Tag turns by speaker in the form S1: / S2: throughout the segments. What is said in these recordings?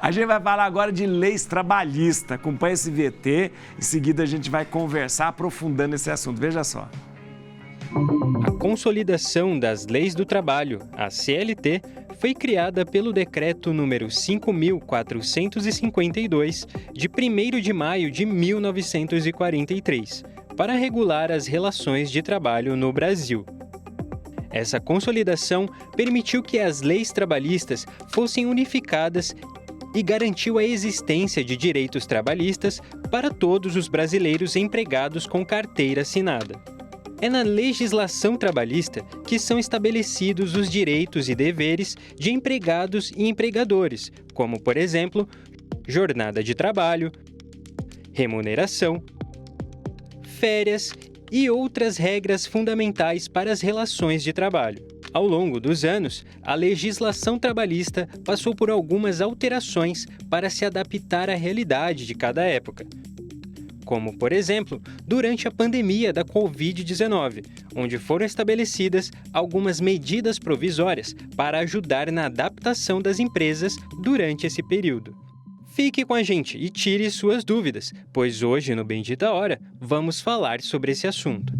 S1: A gente vai falar agora de leis trabalhistas. Acompanha esse VT. Em seguida, a gente vai conversar aprofundando esse assunto. Veja só.
S2: A Consolidação das Leis do Trabalho, a CLT, foi criada pelo Decreto número 5.452, de 1º de maio de 1943, para regular as relações de trabalho no Brasil. Essa consolidação permitiu que as leis trabalhistas fossem unificadas e garantiu a existência de direitos trabalhistas para todos os brasileiros empregados com carteira assinada. É na legislação trabalhista que são estabelecidos os direitos e deveres de empregados e empregadores, como, por exemplo, jornada de trabalho, remuneração, férias e outras regras fundamentais para as relações de trabalho. Ao longo dos anos, a legislação trabalhista passou por algumas alterações para se adaptar à realidade de cada época. Como, por exemplo, durante a pandemia da Covid-19, onde foram estabelecidas algumas medidas provisórias para ajudar na adaptação das empresas durante esse período. Fique com a gente e tire suas dúvidas, pois hoje, no Bendita Hora, vamos falar sobre esse assunto.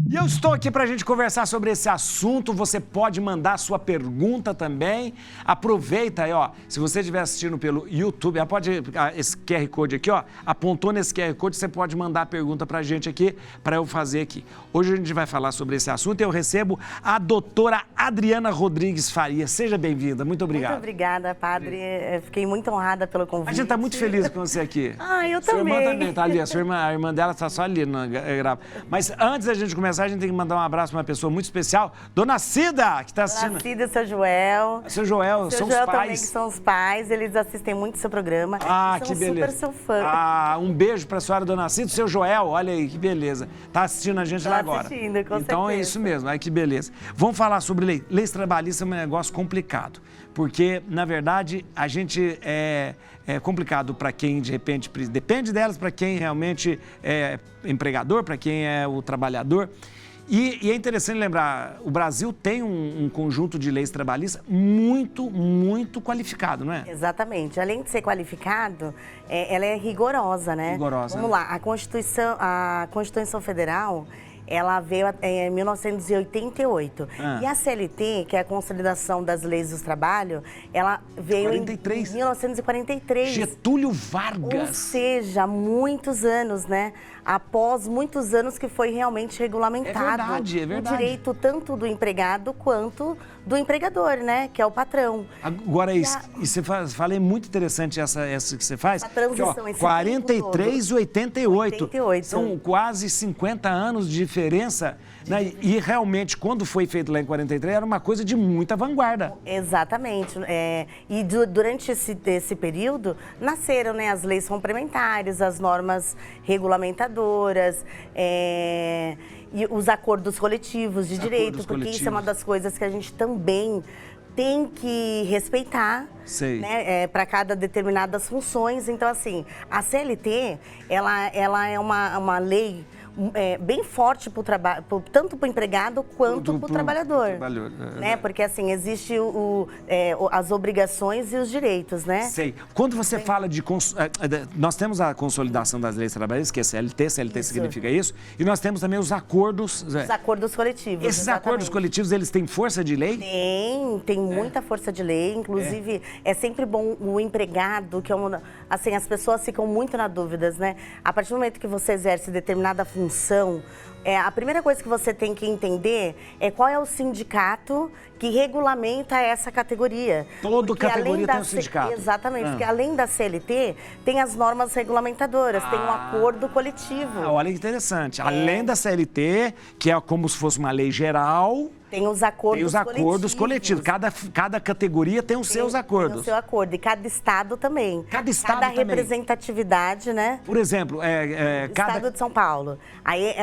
S1: E eu estou aqui para a gente conversar sobre esse assunto. Você pode mandar sua pergunta também. Aproveita aí, ó. Se você estiver assistindo pelo YouTube, esse QR Code aqui, ó. Apontou nesse QR Code, você pode mandar a pergunta para a gente aqui, para eu fazer aqui. Hoje a gente vai falar sobre esse assunto e eu recebo a doutora Adriana Rodrigues Faria. Seja bem-vinda. Muito obrigado.
S3: Muito obrigada, padre. Eu fiquei muito honrada pelo convite.
S1: A gente está muito feliz com você aqui.
S3: Eu
S1: sua
S3: também.
S1: Sua irmã também está ali. A irmã dela está só ali. Mas antes da gente começar, a gente tem que mandar um abraço para uma pessoa muito especial, Dona Cida, que está assistindo.
S3: Dona Cida e seu Joel.
S1: Seu Joel, são os pais.
S3: Também, que são os pais, eles assistem muito o seu programa.
S1: Que beleza.
S3: Super seu fã.
S1: Um beijo para a senhora Dona Cida, seu Joel, olha aí, que beleza. Está assistindo a gente lá agora.
S3: Assistindo, com
S1: então
S3: certeza.
S1: É isso mesmo, que beleza. Vamos falar sobre leis trabalhistas, é um negócio complicado, porque, na verdade, a gente é complicado para quem, de repente, depende delas, para quem realmente é empregador, para quem é o trabalhador. E é interessante lembrar, o Brasil tem um conjunto de leis trabalhistas muito, muito qualificado, não é?
S3: Exatamente. Além de ser qualificado, ela é rigorosa, né?
S1: Rigorosa.
S3: Vamos lá, a Constituição Federal, ela veio em 1988. E a CLT, que é a Consolidação das Leis do Trabalho, ela veio
S1: 43.
S3: em 1943.
S1: Getúlio Vargas.
S3: Ou seja, muitos anos, né? Após muitos anos que foi realmente regulamentado.
S1: É verdade.
S3: O direito tanto do empregado quanto do empregador, né? Que é o patrão.
S1: Agora, você fala, é muito interessante essa que você faz.
S3: A transição,
S1: que, 43 e 88. São quase 50 anos de diferença. Né? E realmente, quando foi feito lá em 43, era uma coisa de muita vanguarda.
S3: Exatamente. E durante esse período, nasceram, né, as leis complementares, as normas regulamentadoras, e os acordos coletivos de direito, porque isso é uma das coisas que a gente também tem que respeitar, né, para cada determinadas funções. Então, assim, a CLT, ela é uma lei bem forte tanto para o empregado quanto para o trabalhador. Né? Porque assim, existe as obrigações e os direitos, né?
S1: Sei. Quando você fala de... Nós temos a consolidação das leis trabalhistas, que é CLT significa isso, e nós temos também os acordos...
S3: Os acordos coletivos.
S1: Esses acordos coletivos, eles têm força de lei?
S3: Tem muita força de lei, inclusive é sempre bom o empregado, que assim, as pessoas ficam muito na dúvida, né? A partir do momento que você exerce determinada função, a primeira coisa que você tem que entender é qual é o sindicato que regulamenta essa categoria.
S1: Toda categoria tem um sindicato.
S3: Exatamente, porque além da CLT, tem as normas regulamentadoras, tem um acordo coletivo.
S1: Olha que interessante. Além da CLT, que é como se fosse uma lei geral...
S3: Tem os acordos
S1: coletivos. Cada categoria tem os seus acordos.
S3: Tem o seu acordo. E cada estado também.
S1: Cada estado
S3: representatividade, né?
S1: Por exemplo,
S3: Estado de São Paulo. Aí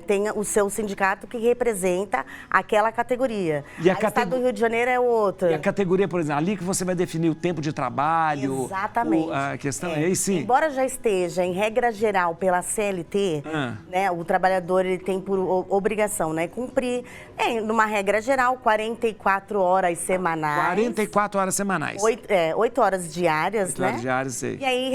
S3: tem o seu sindicato que representa aquela categoria.
S1: E a
S3: o Estado do Rio de Janeiro é outra.
S1: E a categoria, por exemplo, ali que você vai definir o tempo de trabalho.
S3: Exatamente.
S1: A questão é aí sim.
S3: Embora já esteja em regra geral pela CLT, né, o trabalhador ele tem por obrigação, né, cumprir, numa regra geral, 44 horas semanais.
S1: 44 horas semanais.
S3: 8 horas diárias,
S1: 8
S3: né?
S1: horas diárias, sei.
S3: E aí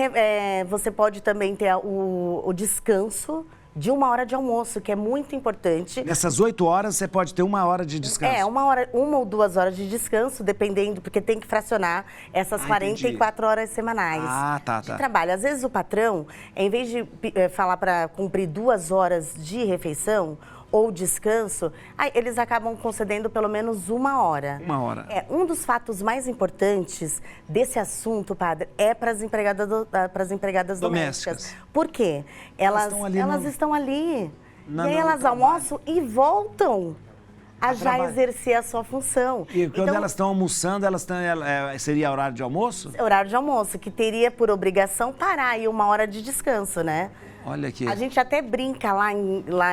S3: você pode também ter o descanso de 1 hora de almoço, que é muito importante.
S1: Nessas 8 horas, você pode ter 1 hora de descanso.
S3: 1 ou 2 horas de descanso, dependendo, porque tem que fracionar essas 44 horas semanais de trabalho. Às vezes o patrão, em vez de falar para cumprir 2 horas de refeição ou descanso, eles acabam concedendo pelo menos 1 hora.
S1: 1 hora.
S3: Um dos fatos mais importantes desse assunto, padre, é para as empregadas domésticas. Por quê? Elas estão ali. E aí elas almoçam e voltam a já exercer a sua função.
S1: E quando elas estão almoçando, seria horário de almoço?
S3: Horário de almoço, que teria por obrigação parar aí 1 hora de descanso, né?
S1: Olha aqui.
S3: A gente até brinca lá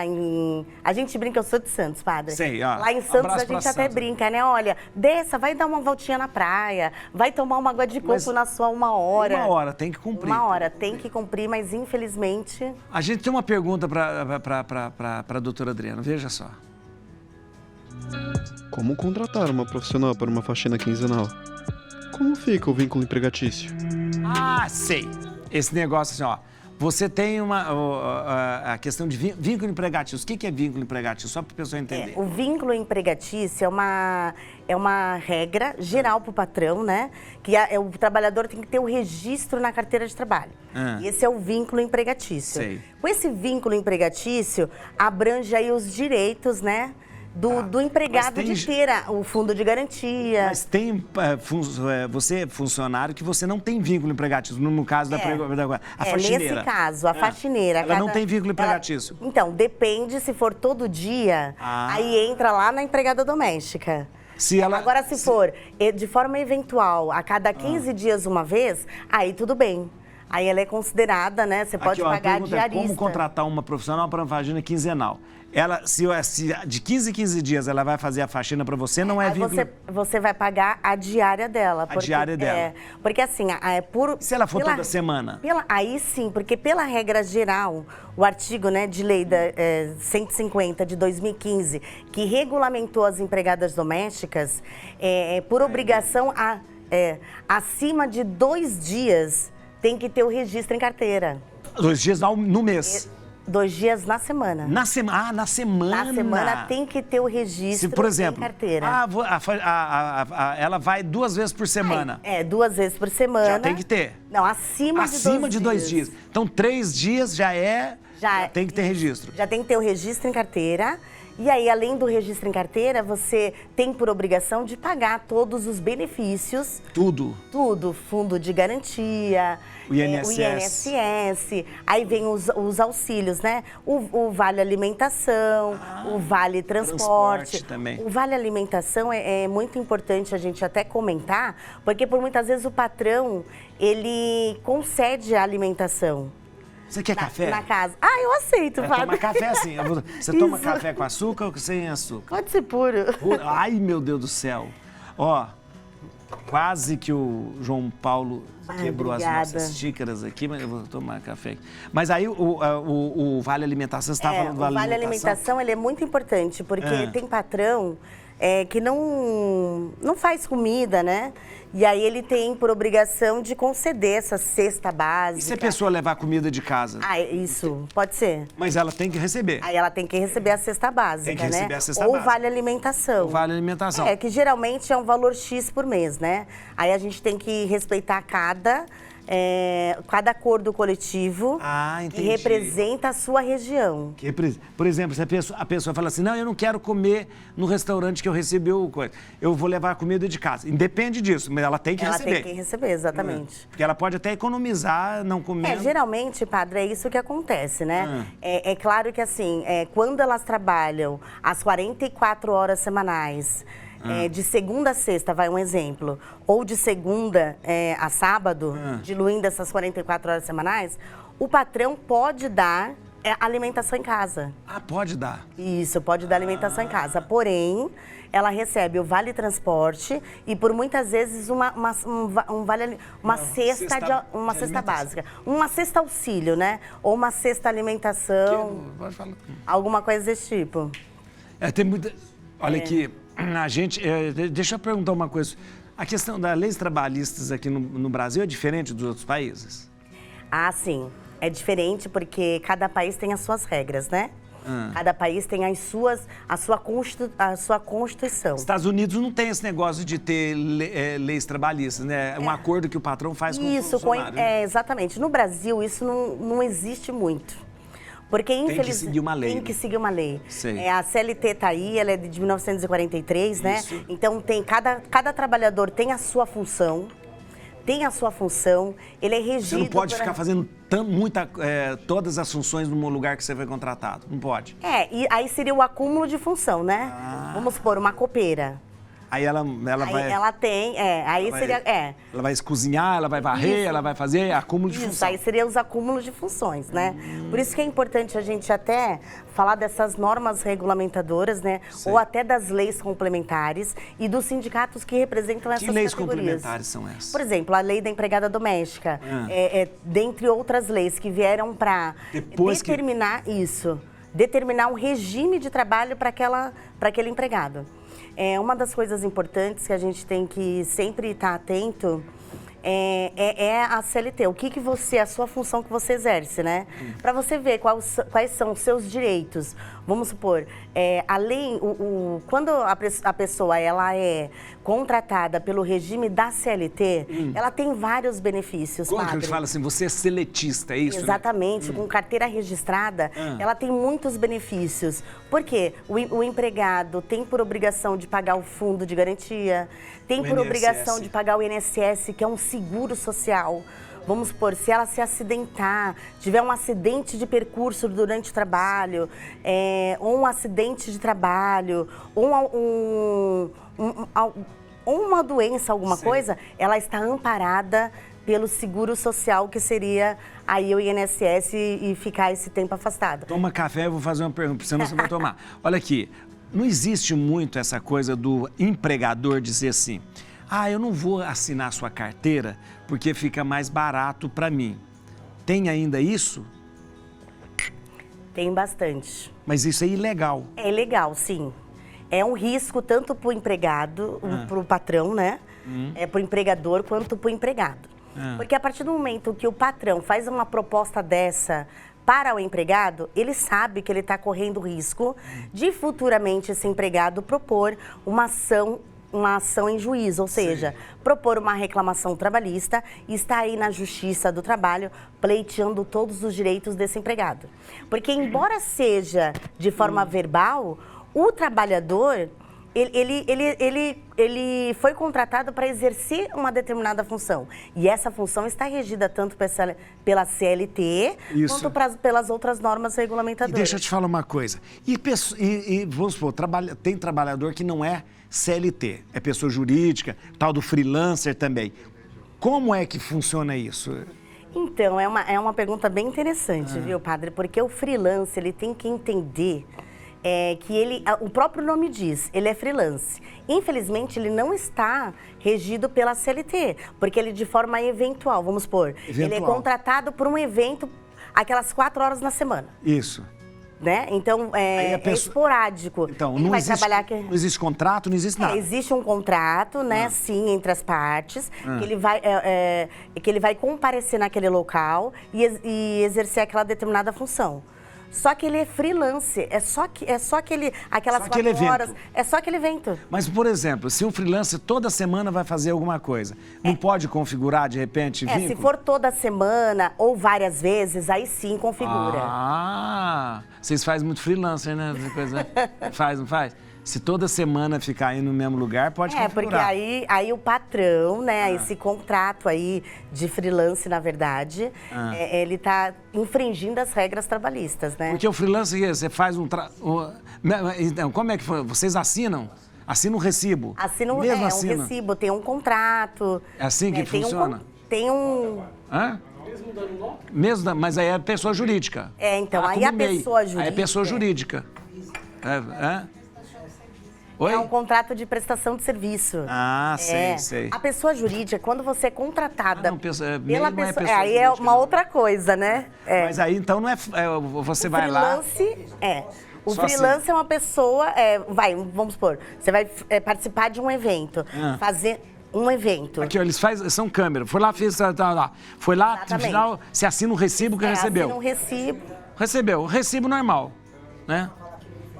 S3: em... A gente brinca, eu sou de Santos, padre.
S1: Sei, ó.
S3: Lá em Santos a gente até brinca, né? Olha, desça, vai dar uma voltinha na praia, vai tomar uma água de coco na sua 1 hora.
S1: 1 hora, tem que cumprir.
S3: 1 hora, tem que cumprir, mas infelizmente...
S1: A gente tem uma pergunta para a doutora Adriana, veja só.
S4: Como contratar uma profissional para uma faxina quinzenal? Como fica o vínculo empregatício?
S1: Ah, sei. Esse negócio assim, ó. Você tem a questão de vínculo empregatício. O que é vínculo empregatício? Só para a pessoa entender.
S3: O vínculo empregatício é uma regra geral para o patrão, né? Que o trabalhador tem que ter o registro na carteira de trabalho. E esse é o vínculo empregatício.
S1: Sei.
S3: Com esse vínculo empregatício, abrange aí os direitos, né? Do empregado de ter o fundo de garantia.
S1: Mas tem você é funcionário que você não tem vínculo empregatício, no caso da faxineira.
S3: Nesse caso, a faxineira...
S1: Ela não tem vínculo empregatício.
S3: Então, depende, se for todo dia, aí entra lá na empregada doméstica. Agora, se for de forma eventual, a cada 15 dias uma vez, aí tudo bem. Aí ela é considerada, né? Você pode pagar diarista.
S1: Como contratar uma profissional para uma faxina quinzenal? Se de 15 em 15 dias ela vai fazer a faxina para você, não é vínculo...
S3: Você vai pagar a diária dela.
S1: Diária dela.
S3: Porque assim,
S1: se ela for toda semana?
S3: Aí sim, porque pela regra geral, o artigo, né, de lei 150 de 2015, que regulamentou as empregadas domésticas, por obrigação, acima de 2 dias, tem que ter o registro em carteira.
S1: 2 dias no mês?
S3: 2 dias na semana.
S1: Na semana?
S3: Na semana tem que ter o registro
S1: por exemplo,
S3: em carteira.
S1: Ela vai 2 vezes por semana.
S3: 2 vezes por semana.
S1: Já tem que ter.
S3: Não, acima de 2 dias.
S1: Então, 3 dias já tem que ter registro.
S3: Já tem que ter o registro em carteira. E aí, além do registro em carteira, você tem por obrigação de pagar todos os benefícios.
S1: Tudo?
S3: Tudo. Fundo de garantia,
S1: o
S3: INSS. Aí vem os auxílios, né? O Vale Alimentação, o Vale Transporte.
S1: Também.
S3: O Vale Alimentação é muito importante a gente até comentar, porque por muitas vezes o patrão, ele concede a alimentação.
S1: Você quer café?
S3: Na casa. Eu aceito, Fábio.
S1: Toma café assim. Você toma café com açúcar ou sem açúcar?
S3: Pode ser puro.
S1: Ai, meu Deus do céu. Ó, quase que o João Paulo quebrou as nossas xícaras aqui, mas eu vou tomar café aqui. Mas aí o Vale Alimentação, você estava falando do Vale Alimentação?
S3: O Vale Alimentação, ele é muito importante, porque tem patrão que não faz comida, né? E aí ele tem por obrigação de conceder essa cesta básica.
S1: E se a pessoa levar comida de casa?
S3: Isso, pode ser.
S1: Mas ela tem que receber.
S3: Aí ela tem que receber a cesta básica,
S1: né? Tem que receber a cesta
S3: básica. Ou Vale Alimentação.
S1: O Vale Alimentação.
S3: Que geralmente é um valor X por mês, né? Aí a gente tem que respeitar cada acordo coletivo que representa a sua região.
S1: Por exemplo, se a pessoa fala assim, não, eu não quero comer no restaurante que eu recebi o coisa, eu vou levar a comida de casa. Independe disso, mas ela tem que receber.
S3: Ela tem que receber, exatamente.
S1: Porque ela pode até economizar não comendo.
S3: Geralmente, padre, é isso que acontece, né? É claro que assim, quando elas trabalham as 44 horas semanais, de segunda a sexta, vai um exemplo, ou de segunda a sábado, diluindo essas 44 horas semanais, o patrão pode dar é alimentação em casa.
S1: Ah, pode dar.
S3: Isso, pode dar alimentação em casa. Porém, ela recebe o vale transporte e por muitas vezes uma cesta básica. Uma cesta auxílio, né? Ou uma cesta alimentação.
S1: Pode falar.
S3: Alguma coisa desse tipo.
S1: Tem muita... Olha aqui, a gente... deixa eu perguntar uma coisa. A questão das leis trabalhistas aqui no Brasil é diferente dos outros países?
S3: Ah, sim. É diferente porque cada país tem as suas regras, né? Cada país tem a sua Constituição.
S1: Estados Unidos não tem esse negócio de ter leis trabalhistas, né? É um acordo que o patrão faz com o funcionário. Né?
S3: Exatamente. No Brasil, isso não existe muito. Porque, infelizmente,
S1: tem que seguir uma lei.
S3: Tem que seguir uma lei.
S1: Sei.
S3: A CLT está aí, ela é de 1943, né?
S1: Isso.
S3: Então, cada trabalhador tem a sua função. Ele é regido...
S1: Você não pode ficar fazendo todas as funções no lugar que você foi contratado. Não pode.
S3: E aí seria o acúmulo de função, né? Vamos supor, uma copeira.
S1: Aí ela vai...
S3: Ela tem,
S1: Ela vai cozinhar, ela vai varrer,
S3: Isso.
S1: ela vai fazer acúmulo de função.
S3: Isso, aí seria os acúmulos de funções, né? Por isso que é importante a gente até falar dessas normas regulamentadoras, né?
S1: Sei.
S3: Ou até das leis complementares e dos sindicatos que representam essas
S1: Que leis
S3: categorias.
S1: complementares são essas?
S3: Por exemplo, a lei da empregada doméstica, dentre outras leis que vieram para determinar um regime de trabalho para aquele empregado. Uma das coisas importantes que a gente tem que sempre estar atento é a CLT. O que você, a sua função que você exerce, né? Para você ver quais são os seus direitos. Vamos supor, quando a pessoa ela é contratada pelo regime da CLT, ela tem vários benefícios.
S1: Como que a gente fala assim, você é seletista, é isso?
S3: Exatamente, com carteira registrada, ela tem muitos benefícios. Por quê? O empregado tem por obrigação de pagar o fundo de garantia, tem por obrigação de pagar o INSS, que é um seguro social. Vamos supor, se ela se acidentar, tiver um acidente de percurso durante o trabalho, ou um acidente de trabalho, ou uma doença, alguma coisa, ela está amparada pelo seguro social, que seria aí o INSS e ficar esse tempo afastado.
S1: Toma café, eu vou fazer uma pergunta, senão você vai tomar. Olha aqui, não existe muito essa coisa do empregador dizer assim, eu não vou assinar sua carteira porque fica mais barato para mim. Tem ainda isso?
S3: Tem bastante.
S1: Mas isso é ilegal.
S3: É ilegal, sim. É um risco tanto para o empregado, para o patrão, né? Para o empregador quanto para o empregado. Porque a partir do momento que o patrão faz uma proposta dessa para o empregado, ele sabe que ele está correndo risco de futuramente esse empregado propor uma ação em juízo, ou seja, propor uma reclamação trabalhista e está aí na Justiça do Trabalho pleiteando todos os direitos desse empregado. Porque embora seja de forma verbal, o trabalhador, ele foi contratado para exercer uma determinada função. E essa função está regida tanto pela CLT quanto pelas outras normas regulamentadoras.
S1: E deixa eu te falar uma coisa. E vamos supor, tem trabalhador que não é CLT, é pessoa jurídica, tal do freelancer também. Como é que funciona isso?
S3: Então, é uma pergunta bem interessante, viu, padre? Porque o freelancer, ele tem que entender que o próprio nome diz, ele é freelance. Infelizmente, ele não está regido pela CLT, porque ele de forma eventual, vamos supor, ele é contratado por um evento aquelas 4 horas na semana.
S1: Isso.
S3: Né? Então, é esporádico.
S1: Então, não existe contrato, não existe nada.
S3: Existe um contrato, né, sim, entre as partes, que ele vai comparecer naquele local e exercer aquela determinada função. Só que ele é freelance, aquelas 4 horas, é só aquele evento.
S1: Mas, por exemplo, se um freelancer toda semana vai fazer alguma coisa, não pode configurar, de repente, vínculo?
S3: Se for toda semana ou várias vezes, aí sim configura.
S1: Vocês fazem muito freelancer, né? Faz, não faz? Se toda semana ficar aí no mesmo lugar, pode configurar.
S3: Porque aí o patrão, né, esse contrato aí de freelance, na verdade, ele está infringindo as regras trabalhistas, né?
S1: Porque o freelance, você faz então, como é que foi? Vocês assinam? Assinam um recibo?
S3: Assinam,
S1: mesmo
S3: um recibo, tem um contrato.
S1: É assim que funciona?
S3: Tem um...
S1: Hã? Mesmo, mas aí é pessoa jurídica.
S3: Então, aí
S1: como
S3: a
S1: MEI.
S3: pessoa jurídica...
S1: Aí é pessoa jurídica. Oi?
S3: É um contrato de prestação de serviço.
S1: Sei.
S3: A pessoa jurídica, quando você é contratada
S1: MEI
S3: pela
S1: não é
S3: pessoa...
S1: pessoa
S3: aí é
S1: jurídica,
S3: uma
S1: não.
S3: outra coisa, né?
S1: Mas aí então não é. Você vai lá.
S3: O
S1: Só
S3: freelance é uma pessoa... vamos supor, você vai participar de um evento, fazer um evento.
S1: Aqui, ó, eles são câmera. Foi lá, fez. Foi lá, no
S3: Exatamente.
S1: final, você assina um recibo que recebeu.
S3: Assina um recibo.
S1: Recebeu, recibo normal, né?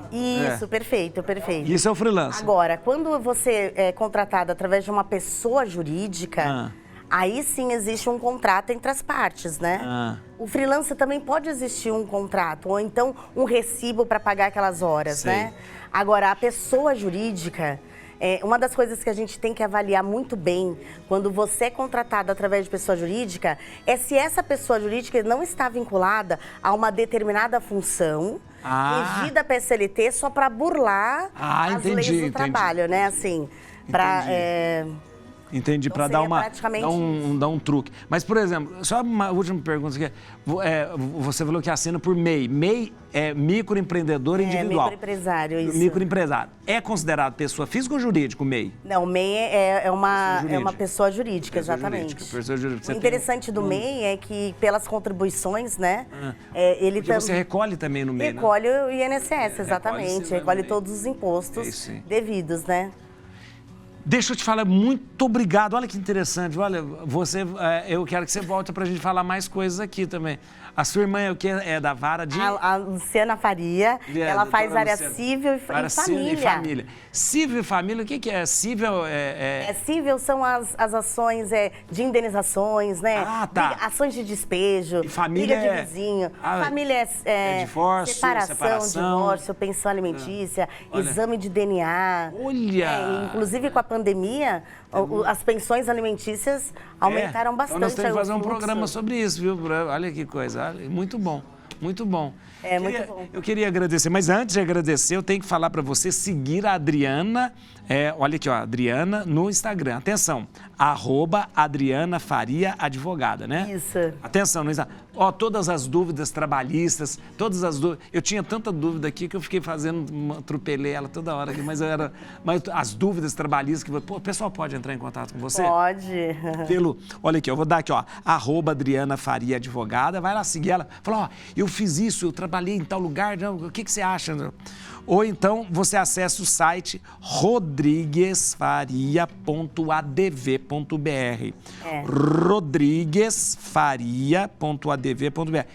S3: Isso, perfeito.
S1: Isso é o freelance.
S3: Agora, quando você é contratado através de uma pessoa jurídica, aí sim existe um contrato entre as partes, né? O freelancer também pode existir um contrato, ou então um recibo para pagar aquelas horas, né? Agora, a pessoa jurídica... uma das coisas que a gente tem que avaliar muito bem quando você é contratado através de pessoa jurídica é se essa pessoa jurídica não está vinculada a uma determinada função regida pela CLT só para burlar as leis do trabalho, né? Assim, para...
S1: Entendi, para dar um truque. Mas, por exemplo, só uma última pergunta aqui. Você falou que assina por MEI. MEI é microempreendedor individual.
S3: Microempresário, isso.
S1: Microempresário. É considerado pessoa física ou jurídica o MEI?
S3: Não, o MEI é uma pessoa jurídica, exatamente.
S1: Pessoa jurídica.
S3: O interessante do MEI é que, pelas contribuições, né? Ele
S1: Porque você recolhe também no MEI,
S3: recolhe o INSS, exatamente. Recolhe todos os impostos devidos, né?
S1: Deixa eu te falar, muito obrigado. Olha que interessante. Olha, eu quero que você volte para a gente falar mais coisas aqui também. A sua irmã é o quê? É da vara de...
S3: A Luciana Faria. Ela faz área civil e família.
S1: Civil e família, o que é? Civil
S3: civil são as ações de indenizações, né? Ações de despejo,
S1: e família
S3: briga de vizinho. Família é
S1: divórcio, separação,
S3: divórcio, pensão alimentícia, exame de DNA.
S1: Olha!
S3: Inclusive com a pandemia, as pensões alimentícias aumentaram bastante.
S1: Então nós temos que fazer um programa sobre isso, viu? Olha que coisa. Muito bom. Muito bom.
S3: Muito bom.
S1: Eu queria agradecer, mas antes de agradecer, eu tenho que falar para você seguir a Adriana, olha aqui, ó, Adriana no Instagram. Atenção, @AdrianaFariaAdvogada, né?
S3: Isso.
S1: Atenção no Instagram. Ó, todas as dúvidas trabalhistas, todas as dúvidas. Eu tinha tanta dúvida aqui que eu fiquei atropelei ela toda hora aqui, mas as dúvidas trabalhistas que o pessoal pode entrar em contato com você?
S3: Pode.
S1: Olha aqui, eu vou dar aqui, ó, @AdrianaFariaAdvogada, vai lá seguir ela. Fala, ó, eu fiz isso, eu trabalhei em tal lugar, o que você acha? Ou então você acessa o site rodriguesfaria.adv.br. rodriguesfaria.adv.br.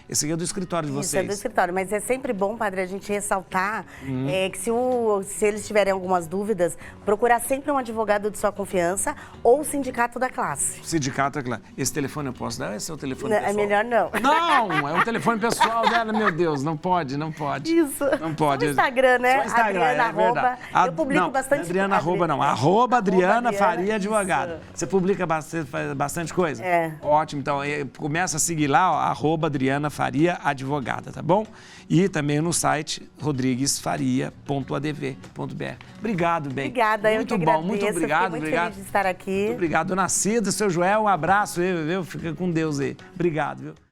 S1: Esse aqui é do escritório de vocês.
S3: Isso, é do escritório, mas é sempre bom, padre, a gente ressaltar que se eles tiverem algumas dúvidas, procurar sempre um advogado de sua confiança ou o sindicato da classe.
S1: Sindicato da classe. Esse telefone eu posso dar? Esse é o telefone pessoal?
S3: É melhor não.
S1: Não, é o telefone pessoal dela, meu Deus, não pode.
S3: Isso.
S1: Não pode.
S3: No Instagram, né?
S1: Só Instagram,
S3: Adriana,
S1: verdade.
S3: Eu publico bastante...
S1: Adriana, não. Adriana Faria Advogada. Você publica bastante coisa? Ótimo, então começa a seguir lá, ó, @Adriana Faria Advogada, tá bom? E também no site rodriguesfaria.adv.br. Obrigado, bem.
S3: Obrigada, eu que agradeço.
S1: Muito obrigado.
S3: Fiquei muito feliz de estar aqui.
S1: Muito obrigado, Dona Cida, seu Joel, um abraço, viu? Fica com Deus aí. Obrigado, viu?